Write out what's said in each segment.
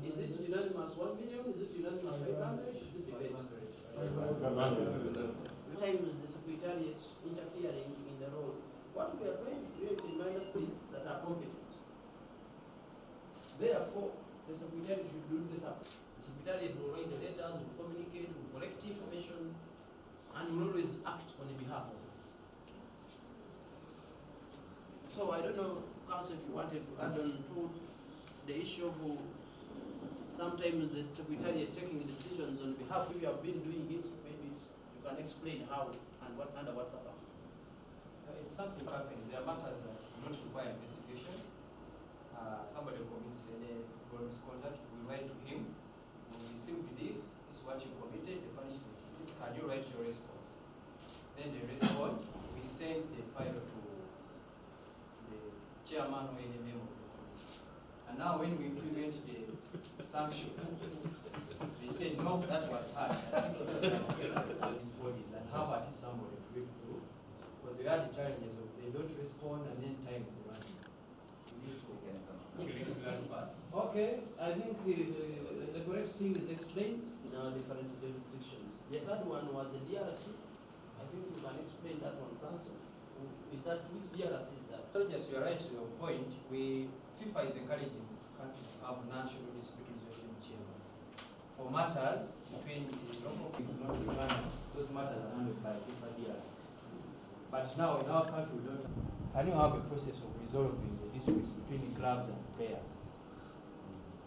Is it unanimous 1 million? Is it unanimous 500? Is it debate? Times the secretariat interfering in the role. What we are trying to create in ministries that are competent. Therefore, the secretariat should do this up. The secretariat will write the letters, will communicate, will collect information, and will always act on the behalf of it. So I don't know, Council, if you wanted to add on to the issue of sometimes the secretariat taking decisions on behalf. If you have been doing it, maybe you can explain how and what under what circumstances. It's something happens. There are matters that do not require investigation. Somebody commits any football misconduct, we write to him. We received this is what you committed, the punishment is, can you write your response? Then they respond, we send the file to the chairman or any member of the committee. And now when we implement the sanction, they say, no, that was hard. These bodies, and how about somebody to read through? Because there are the challenges of they don't respond and then time is running. We need to clarify. Okay, I think the correct thing is explained in our different jurisdictions. The third one was the DRC. I think we can explain that one, Council. Is that which DRC is that? So yes, you are right to your point. FIFA is encouraging countries to have national dispute resolution chamber. For matters between the local is not Uganda, those matters are handled by FIFA DRC. But now in our country, we don't. Can you have a process of resolving the disputes between the clubs and players?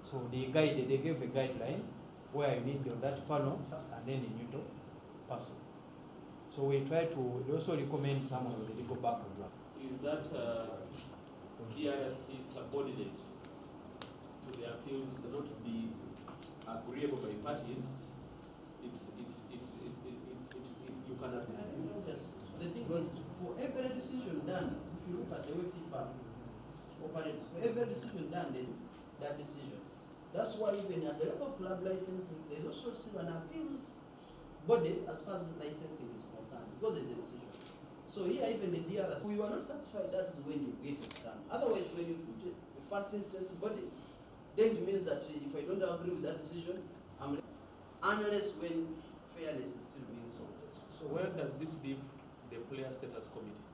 So they gave a guideline where you need on that panel and then a neutral person. So we also recommend some of the legal background. Is that DRC subordinate to the appeals not be agreeable by parties? You cannot. Yes. The thing is, for every decision done, if you look at the way FIFA operates, for every decision done, there's that decision. That's why even at the level of club licensing, there's also still an appeals body as far as licensing is concerned, because there's a decision. So here, even the DRS, we were not satisfied, that is when you get it done. Otherwise, when you put a first instance body, then it means that if I don't agree with that decision, unless when fairness is still being solved. So where does this leave the player status committee?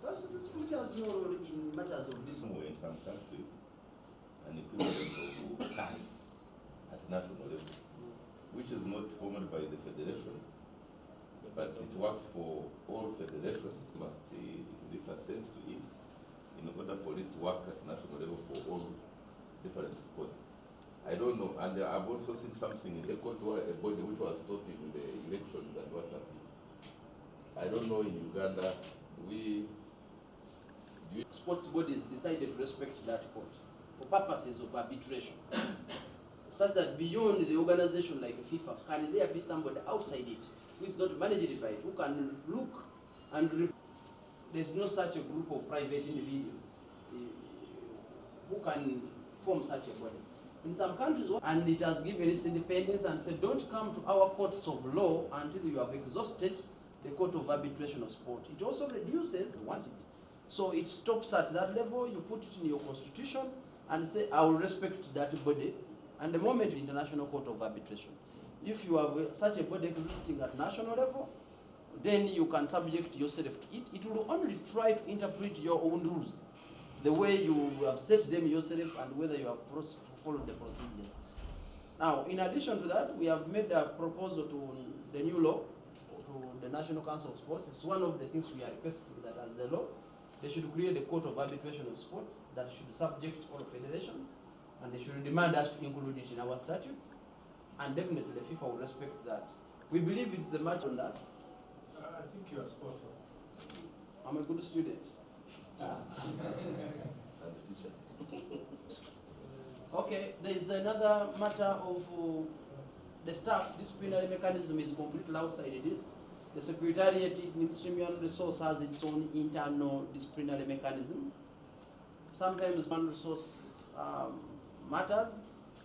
That's the committee has no role in matters of this. In some countries, an equivalent of CAS at national level, which is not formed by the federation, but it works for all federations, must exhibit assent to it in order for it to work at national level for all different sports. I don't know, and I've also seen something in the court where a body which was stopping the elections and what have you. I don't know in Uganda, sports bodies decided to respect that court for purposes of arbitration. Such that beyond the organization like FIFA, can there be somebody outside it who is not managed by it, who can look and there's no such a group of private individuals who can form such a body. In some countries, and it has given its independence and said, don't come to our courts of law until you have exhausted the court of arbitration of sport. It also reduces want it. So it stops at that level, you put it in your constitution and say, I will respect that body. And the moment the International Court of Arbitration, if you have such a body existing at national level, then you can subject yourself to it. It will only try to interpret your own rules, the way you have set them yourself and whether you have followed the procedures. Now, in addition to that, we have made a proposal to the new law, to the National Council of Sports. It's one of the things we are requesting that as a law, they should create a court of arbitration of sport that should subject all federations, and they should demand us to include it in our statutes, and definitely the FIFA will respect that. We believe it's a match on that. I think you are spot on. I'm a good student. Okay, there is another matter of the staff disciplinary mechanism is completely outside this. The Secretariat in Human Resource has its own internal disciplinary mechanism. Sometimes human resource matters,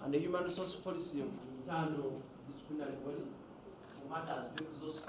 and the human resource policy of internal disciplinary body matters to exhaust